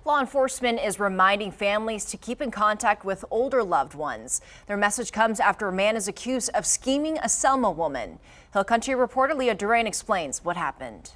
Law enforcement is reminding families to keep in contact with older loved ones. Their message comes after a man is accused of scheming a Selma woman. Hill Country reporter Leah Durain explains what happened.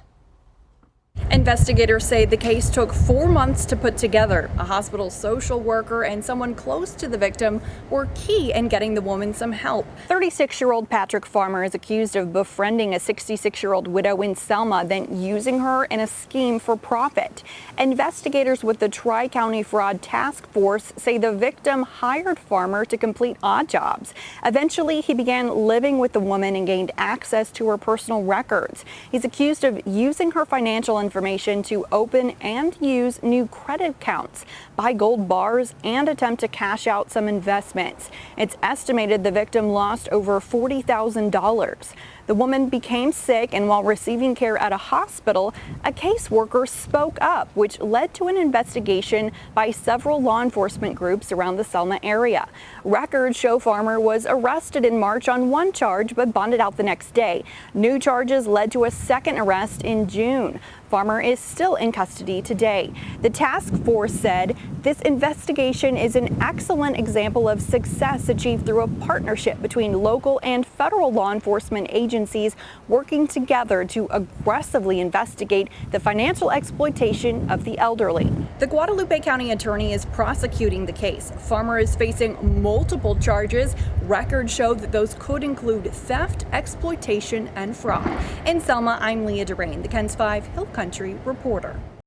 Investigators say the case took 4 months to put together. A hospital social worker and someone close to the victim were key in getting the woman some help. 36-year-old Patrick Farmer is accused of befriending a 66-year-old widow in Selma, then using her in a scheme for profit. Investigators with the Tri-County Fraud Task Force say the victim hired Farmer to complete odd jobs. Eventually, he began living with the woman and gained access to her personal records. He's accused of using her financial information to open and use new credit accounts, buy gold bars, and attempt to cash out some investments. It's estimated the victim lost over $40,000. The woman became sick, and while receiving care at a hospital, a caseworker spoke up, which led to an investigation by several law enforcement groups around the Selma area. Records show Farmer was arrested in March on one charge but bonded out the next day. New charges led to a second arrest in June. Farmer is still in custody today. The task force said this investigation is an excellent example of success achieved through a partnership between local and federal law enforcement agencies working together to aggressively investigate the financial exploitation of the elderly. The Guadalupe County attorney is prosecuting the case. Farmer is facing multiple charges. Records show that those could include theft, exploitation, and fraud. In Selma, I'm Leah Durain, the KENS 5 Hill Country reporter.